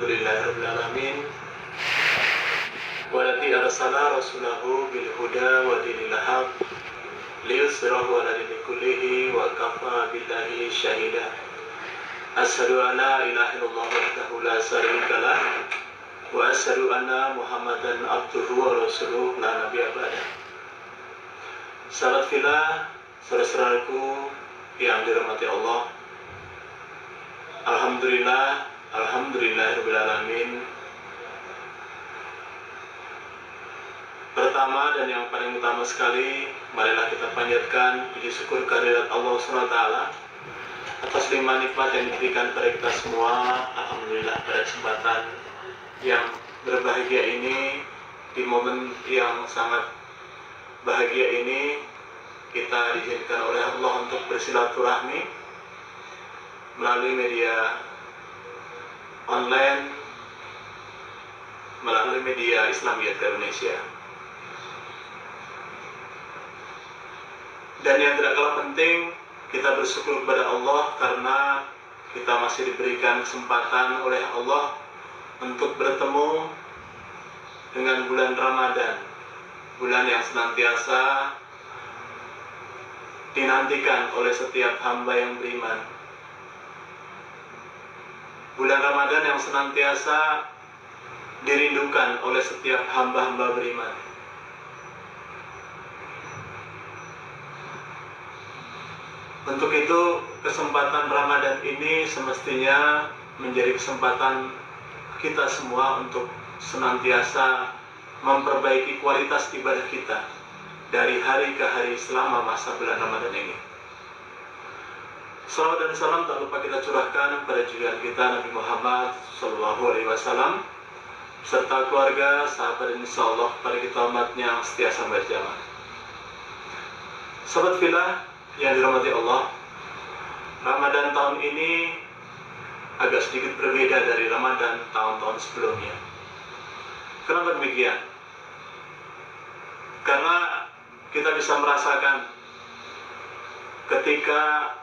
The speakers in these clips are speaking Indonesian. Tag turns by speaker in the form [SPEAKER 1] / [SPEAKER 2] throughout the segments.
[SPEAKER 1] Alhamdulillahirrahmanirrahim. Walladzi arsala rasulahu bil huda wa dinil haq liyusrahu ala dini kullihi wa kafa billahi syahida. Asyhadu an la ilaha illallah wahdahu la syarika lah wa asyhadu anna Muhammadan abduhu wa rasuluhu la nabiyya ba'dah. Sahabat fillah, saudara-saudaraku yang dirahmati Allah, Alhamdulillahirabbil alamin. Pertama dan yang paling utama sekali, marilah kita panjatkan puji syukur kehadirat Allah SWT atas lima nikmat yang diberikan kepada kita semua. Alhamdulillah, pada kesempatan yang berbahagia ini, di momen yang sangat bahagia ini, kita diizinkan oleh Allah untuk bersilaturahmi melalui media online, melalui media Islamiyat Indonesia. Dan yang tidak kalah penting, kita bersyukur kepada Allah karena kita masih diberikan kesempatan oleh Allah untuk bertemu dengan bulan Ramadan, bulan yang senantiasa dinantikan oleh setiap hamba yang beriman. Bulan Ramadan yang senantiasa dirindukan oleh setiap hamba-hamba beriman. Untuk itu, kesempatan Ramadan ini semestinya menjadi kesempatan kita semua untuk senantiasa memperbaiki kualitas ibadah kita dari hari ke hari selama masa bulan Ramadan ini. Salawat dan salam tak lupa kita curahkan pada junjungan kita Nabi Muhammad SAW serta keluarga, sahabat, dan insya Allah pada kita umatnya yang setia sampai jamaah. Sahabat fillah yang dirahmati Allah, Ramadan tahun ini agak sedikit berbeda dari Ramadan tahun-tahun sebelumnya. Kenapa demikian? Karena kita bisa merasakan ketika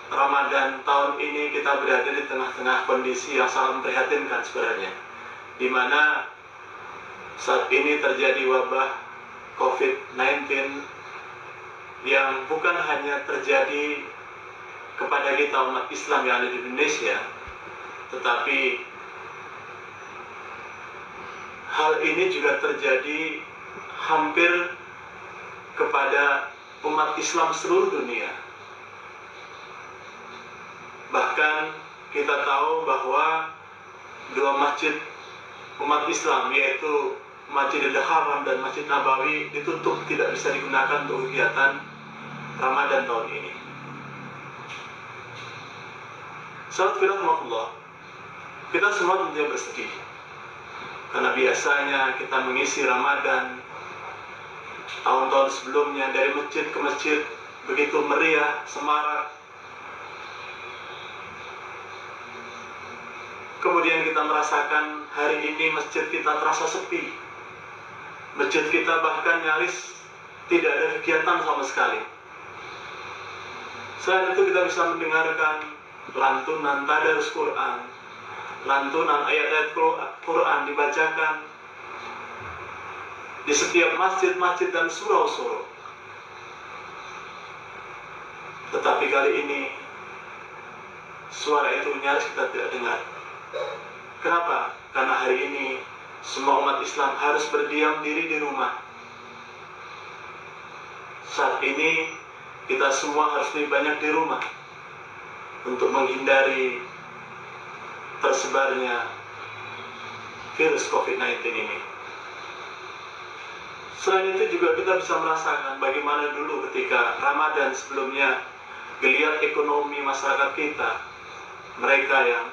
[SPEAKER 1] Ramadan tahun ini kita berada di tengah-tengah kondisi yang sangat memprihatinkan sebenarnya, di mana saat ini terjadi wabah COVID-19 yang bukan hanya terjadi kepada kita umat Islam yang ada di Indonesia, tetapi hal ini juga terjadi hampir kepada umat Islam seluruh dunia. Bahkan kita tahu bahwa dua masjid umat Islam, yaitu Masjidil Haram dan Masjid Nabawi, ditutup, tidak bisa digunakan untuk kegiatan Ramadan tahun ini. Sahabat fillah, kita semua tentunya bersedih karena biasanya kita mengisi Ramadan tahun-tahun sebelumnya dari masjid ke masjid begitu meriah, semarak. Kemudian kita merasakan hari ini masjid kita terasa sepi. Masjid kita bahkan nyaris tidak ada kegiatan sama sekali. Selain itu kita bisa mendengarkan lantunan tadarus Quran, lantunan ayat-ayat Quran dibacakan di setiap masjid-masjid dan surau-surau. Tetapi kali ini suara itu nyaris kita tidak dengar. Kenapa? Karena hari ini semua umat Islam harus berdiam diri di rumah. Saat ini kita semua harus lebih banyak di rumah untuk menghindari tersebarnya virus COVID-19 ini. Selain itu juga kita bisa merasakan bagaimana dulu ketika Ramadan sebelumnya geliat ekonomi masyarakat kita, mereka yang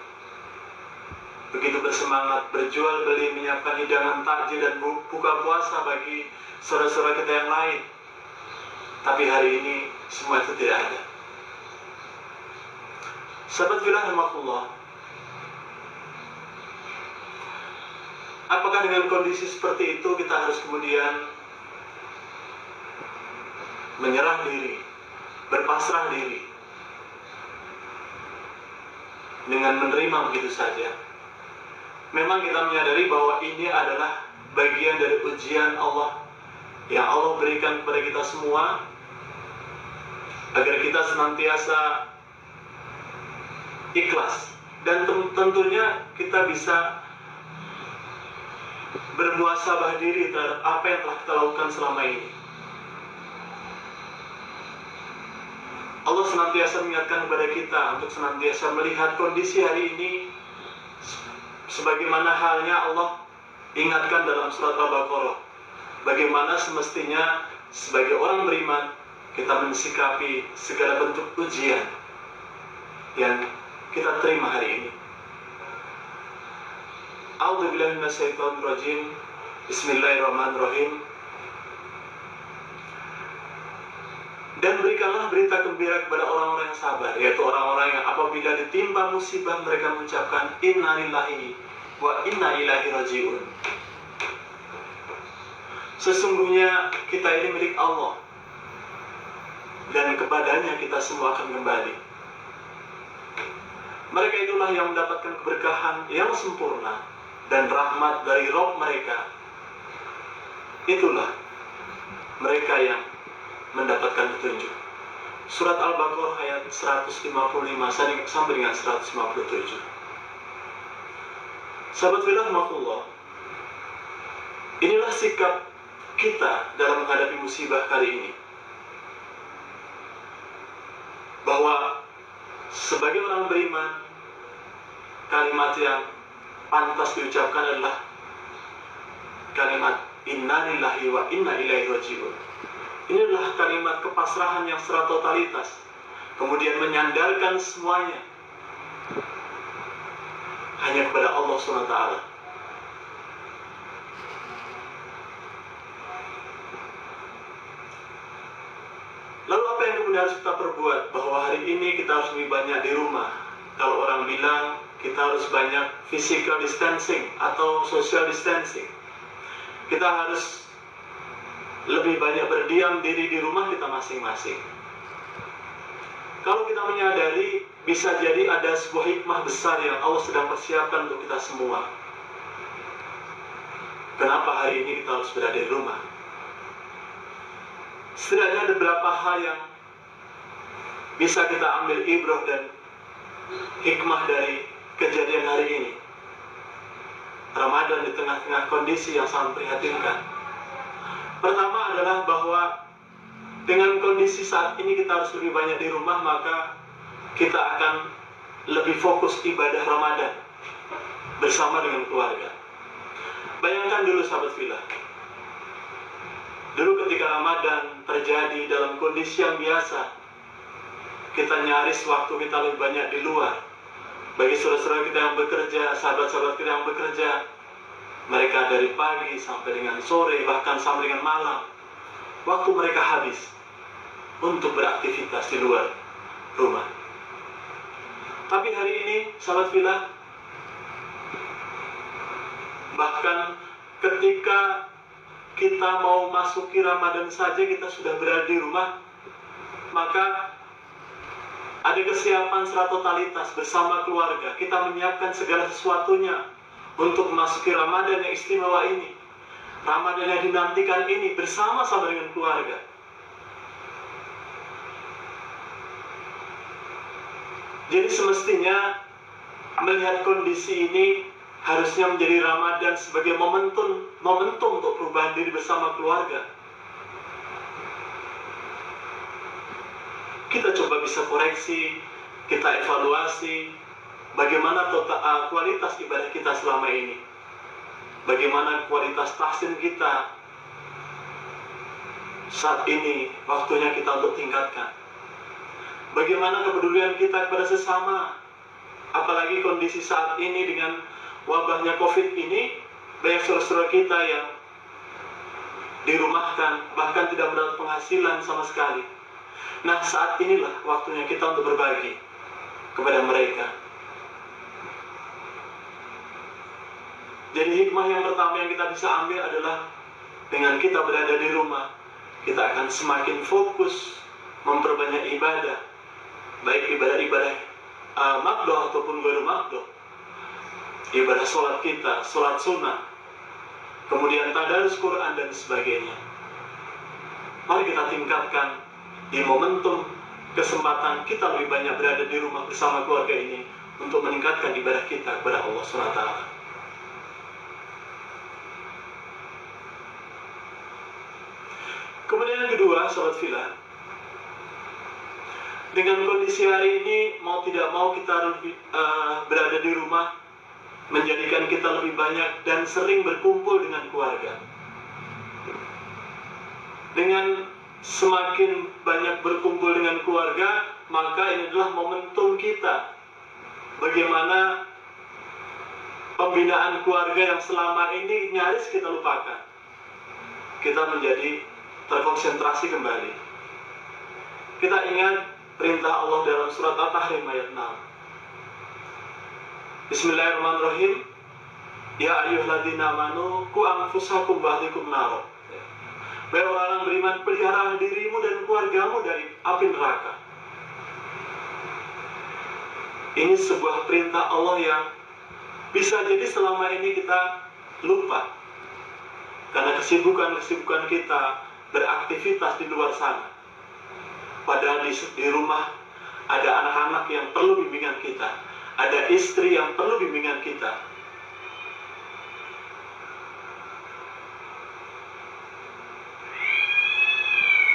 [SPEAKER 1] begitu bersemangat berjual beli, menyiapkan hidangan takjil dan buka puasa bagi saudara-saudara kita yang lain. Tapi hari ini semua itu tidak ada. Sahabat fillah rahimakumullah, apakah dengan kondisi seperti itu kita harus kemudian menyerah diri, berpasrah diri dengan menerima begitu saja? Memang kita menyadari bahwa ini adalah bagian dari ujian Allah yang Allah berikan kepada kita semua, agar kita senantiasa ikhlas, dan tentunya kita bisa bermuhasabah diri terhadap apa yang telah kita lakukan selama ini. Allah senantiasa mengingatkan kepada kita untuk senantiasa melihat kondisi hari ini sebagaimana halnya Allah ingatkan dalam surat Al-Baqarah, bagaimana semestinya sebagai orang beriman kita mensikapi segala bentuk ujian yang kita terima hari ini. A'udzubillahi minasyaitonirrajim. Bismillahirrahmanirrahim. Dan berikanlah berita gembira kepada orang-orang yang sabar, yaitu orang-orang yang apabila ditimpa musibah mereka mengucapkan inna lillahi wa inna ilaihi raji'un. Sesungguhnya kita ini milik Allah, dan kepadanya kita semua akan kembali. Mereka itulah yang mendapatkan keberkahan yang sempurna dan rahmat dari Rabb mereka. Itulah mereka yang mendapatkan petunjuk. Surat Al-Baqarah ayat 155 sampai dengan 157. Sahabat fillah rahmatullah, inilah sikap kita dalam menghadapi musibah kali ini, bahwa sebagai orang beriman, kalimat yang pantas diucapkan adalah kalimat inna lillahi wa inna ilaihi raji'un. Ini adalah kalimat kepasrahan yang secara totalitas, kemudian menyandarkan semuanya hanya kepada Allah SWT. Lalu apa yang kemudian harus kita perbuat? Bahwa hari ini kita harus lebih banyak di rumah. Kalau orang bilang kita harus banyak physical distancing atau social distancing, kita harus lebih banyak berdiam diri di rumah kita masing-masing. Kalau kita menyadari, bisa jadi ada sebuah hikmah besar yang Allah sedang persiapkan untuk kita semua. Kenapa hari ini kita harus berada di rumah? Setidaknya ada beberapa hal yang bisa kita ambil ibrah dan hikmah dari kejadian hari ini. Ramadan di tengah-tengah kondisi yang sangat memprihatinkan. Pertama adalah bahwa dengan kondisi saat ini kita harus lebih banyak di rumah, maka kita akan lebih fokus ibadah Ramadan bersama dengan keluarga. Bayangkan dulu sahabat fillah, dulu ketika Ramadan terjadi dalam kondisi yang biasa, kita nyaris waktu kita lebih banyak di luar. Bagi saudara-saudara kita yang bekerja, sahabat-sahabat kita yang bekerja, mereka dari pagi sampai dengan sore, bahkan sampai dengan malam, waktu mereka habis untuk beraktivitas di luar rumah. Tapi hari ini, sahabat fillah, bahkan ketika kita mau masuki Ramadan saja kita sudah berada di rumah, maka ada kesiapan secara totalitas bersama keluarga. Kita menyiapkan segala sesuatunya untuk memasuki Ramadan yang istimewa ini, Ramadan yang dinantikan ini bersama-sama dengan keluarga. Jadi semestinya melihat kondisi ini harusnya menjadi Ramadan sebagai momentum untuk perubahan diri bersama keluarga. Kita coba bisa koreksi, kita evaluasi bagaimana kualitas ibadah kita selama ini, bagaimana kualitas tahsin kita saat ini, waktunya kita untuk tingkatkan. Bagaimana kepedulian kita kepada sesama, apalagi kondisi saat ini dengan wabahnya COVID ini, banyak saudara-saudara kita yang dirumahkan, bahkan tidak mendapat penghasilan sama sekali. Nah, saat inilah waktunya kita untuk berbagi kepada mereka. Jadi hikmah yang pertama yang kita bisa ambil adalah dengan kita berada di rumah, kita akan semakin fokus memperbanyak ibadah, baik ibadah-ibadah makdoh ataupun ghairu makdoh. ibadah sholat kita, sholat sunnah, kemudian tadarus Quran dan sebagainya. Mari kita tingkatkan di momentum kesempatan kita lebih banyak berada di rumah bersama keluarga ini untuk meningkatkan ibadah kita kepada Allah SWT. Kemudian yang kedua, sahabat filah, dengan kondisi hari ini mau tidak mau kita berada di rumah menjadikan kita lebih banyak dan sering berkumpul dengan keluarga. Dengan semakin banyak berkumpul dengan keluarga, maka ini adalah momentum kita bagaimana pembinaan keluarga yang selama ini nyaris kita lupakan, kita menjadi terkonsentrasi kembali. Kita ingat perintah Allah dalam surat At-Tahrim ayat 6. Bismillahirrahmanirrahim. Ya ayyuhalladzina amanu qu anfusakum wa ahlikum nar. Wahai orang beriman, pelihara dirimu dan keluargamu dari api neraka. Ini sebuah perintah Allah yang bisa jadi selama ini kita lupa karena kesibukan kita beraktivitas di luar sana. Padahal di rumah ada anak-anak yang perlu bimbingan kita, ada istri yang perlu bimbingan kita.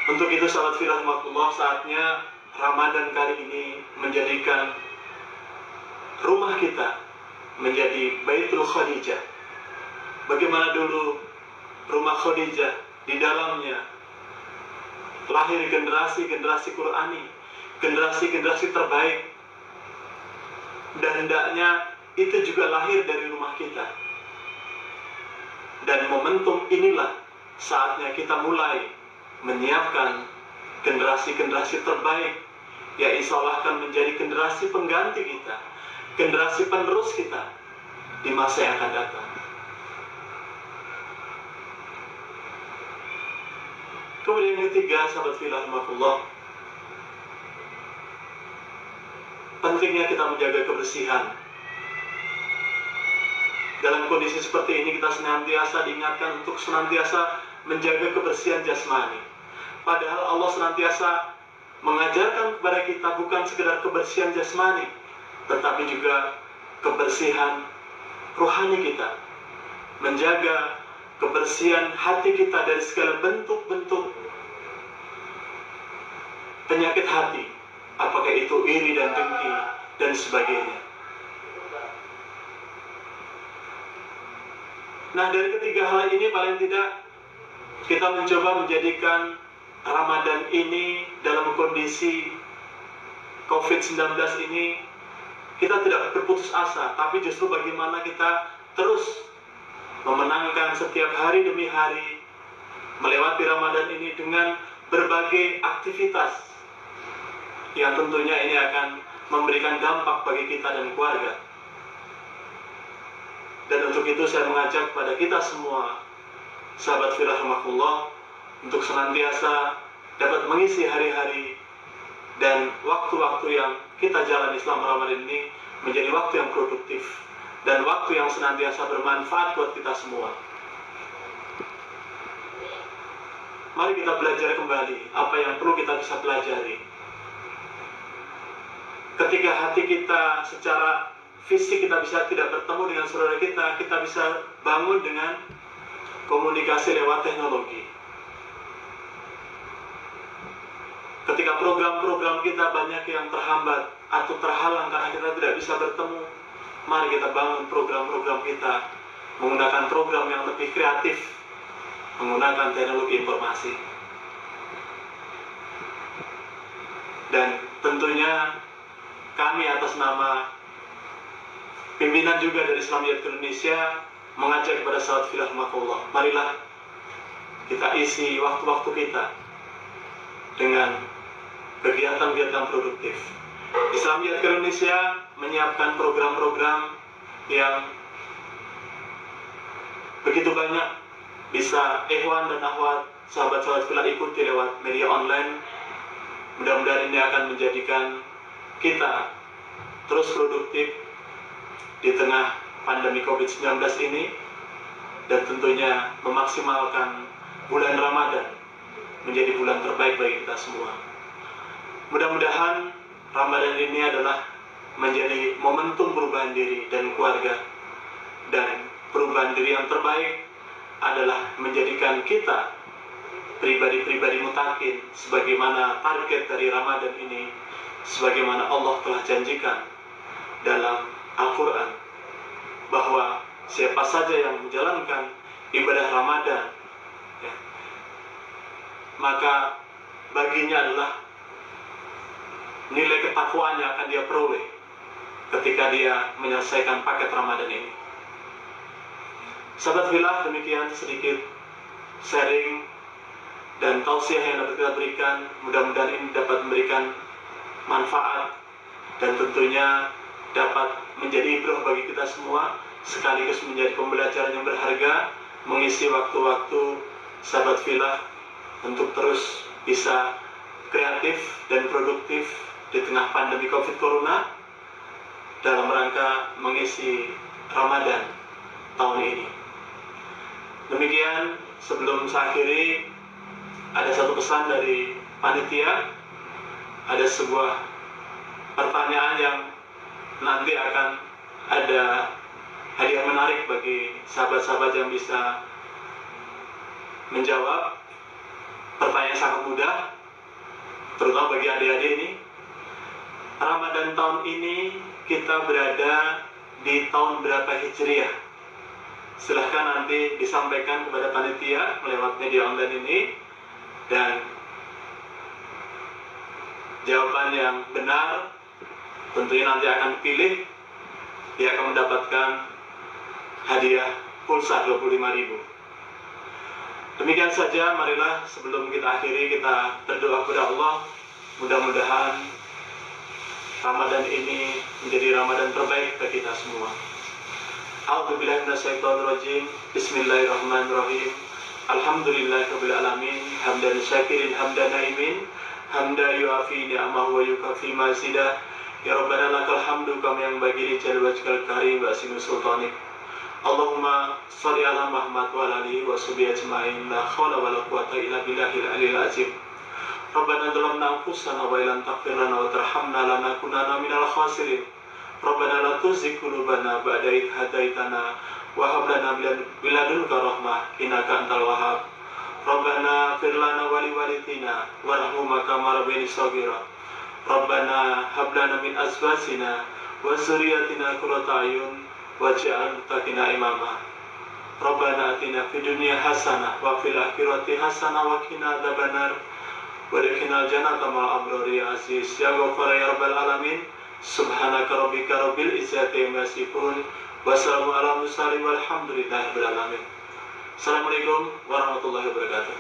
[SPEAKER 1] Untuk itu sahabat filah rahmatullah, saatnya Ramadan kali ini menjadikan rumah kita menjadi Baitul Khadijah. Bagaimana dulu rumah Khadijah, di dalamnya lahir generasi-generasi Qurani, generasi-generasi terbaik, dan hendaknya itu juga lahir dari rumah kita. Dan momentum inilah saatnya kita mulai menyiapkan generasi-generasi terbaik yang insya Allah akan menjadi generasi pengganti kita, generasi penerus kita di masa yang akan datang. Kemudian yang ketiga, sahabat filah rahmatullah, pentingnya kita menjaga kebersihan. Dalam kondisi seperti ini kita senantiasa diingatkan untuk senantiasa menjaga kebersihan jasmani. Padahal Allah senantiasa mengajarkan kepada kita bukan sekedar kebersihan jasmani, tetapi juga kebersihan rohani kita. Menjaga kebersihan hati kita dari segala bentuk-bentuk penyakit hati, apakah itu iri dan dengki dan sebagainya. Nah, dari ketiga hal ini paling tidak kita mencoba menjadikan Ramadan ini dalam kondisi COVID-19 ini kita tidak berputus asa, tapi justru bagaimana kita terus memenangkan setiap hari demi hari melewati Ramadan ini dengan berbagai aktivitas yang tentunya ini akan memberikan dampak bagi kita dan keluarga. Dan untuk itu saya mengajak kepada kita semua, sahabat filah rahmatullah, untuk senantiasa dapat mengisi hari-hari dan waktu-waktu yang kita jalani selama Ramadan ini menjadi waktu yang produktif dan waktu yang senantiasa bermanfaat buat kita semua. Mari kita belajar kembali apa yang perlu kita bisa pelajari. Ketika hati kita secara fisik kita bisa tidak bertemu dengan saudara kita, kita bisa bangun dengan komunikasi lewat teknologi. Ketika program-program kita banyak yang terhambat atau terhalang karena kita tidak bisa bertemu, mari kita bangun program-program kita menggunakan program yang lebih kreatif, menggunakan teknologi informasi. Dan tentunya kami atas nama pimpinan juga dari Islamiyat Indonesia mengajak kepada sahabat filah rahmatullah, marilah kita isi waktu-waktu kita dengan kegiatan-kegiatan produktif. Islamiyat Indonesia menyiapkan program-program yang begitu banyak, bisa ikhwan dan akhwat sahabat-sahabat filah ikuti lewat media online. Mudah-mudahan ini akan menjadikan kita terus produktif di tengah pandemi COVID-19 ini, dan tentunya memaksimalkan bulan Ramadan menjadi bulan terbaik bagi kita semua. Mudah-mudahan Ramadan ini adalah menjadi momentum perubahan diri dan keluarga, dan perubahan diri yang terbaik adalah menjadikan kita pribadi-pribadi mutakin sebagaimana target dari Ramadan ini, sebagaimana Allah telah janjikan dalam Al-Quran, bahwa siapa saja yang menjalankan ibadah Ramadan, ya, maka baginya adalah nilai ketakwaannya akan dia peroleh ketika dia menyelesaikan paket Ramadan ini. Sahabat fillah, demikian sedikit sharing dan tausiah yang dapat kita berikan. Mudah-mudahan ini dapat memberikan manfaat dan tentunya dapat menjadi ibrah bagi kita semua, sekaligus menjadi pembelajaran yang berharga, mengisi waktu-waktu sahabat fillah untuk terus bisa kreatif dan produktif di tengah pandemi COVID Corona dalam rangka mengisi Ramadan tahun ini. Demikian, sebelum saya akhiri, ada satu pesan dari panitia. Ada sebuah pertanyaan yang nanti akan ada hadiah menarik bagi sahabat-sahabat yang bisa menjawab. Pertanyaan sangat mudah, terutama bagi adik-adik ini. Ramadan tahun ini kita berada di tahun berapa Hijriah? Silahkan nanti disampaikan kepada panitia lewat media online ini, dan jawaban yang benar tentunya nanti akan dipilih. Dia akan mendapatkan hadiah pulsa 25.000. Demikian saja, marilah sebelum kita akhiri kita berdoa kepada Allah. Mudah-mudahan Ramadan ini menjadi Ramadan terbaik bagi kita semua. A'udzubillahi minasyaitonirrajim. Bismillahirrahmanirrahim. Alhamdulillahirabbil alamin. Hamdan syakirin hamdan naimin. Hamda yuafi ni'amahu wa yukafi mazidah. Ya Rabbana lakal hamdu kama yang bagi rijal wajhal karim wa sinu sultanik. Allahumma sholli ala Muhammad wa ala alihi wa sahbihi ajma'in. La haula wa la quwwata illa billahil aliyil azim. Rabbana dhalamna anfusana wa illam taghfir lana wa tarhamna lanakunanna minal khasirin. Rabbana la tuzigh qulubana ba'da idh hadaitana wa hab lana min ladunka rahmah innaka antal wahhab. Rabbana fir lana wa liwalidina warhamhuma kama rabbayani shaghira. Rabbana hab lana min azwajina wa dzurriyyatina qurrata a'yun waj'alna muttaqina imama. Rabbana atina fid dunya hasanah wa fil akhirati hasanah wa qina adzabannar. Wa adkhilnal jannata ma'al abrari aziz ya ghafar ya rabbal alamin. Subhanaka rabbika rabbil izzati amma yasifun. Wassalamu ala mursalin walhamdulillahi rabbil alamin. Assalamualaikum warahmatullahi wabarakatuh.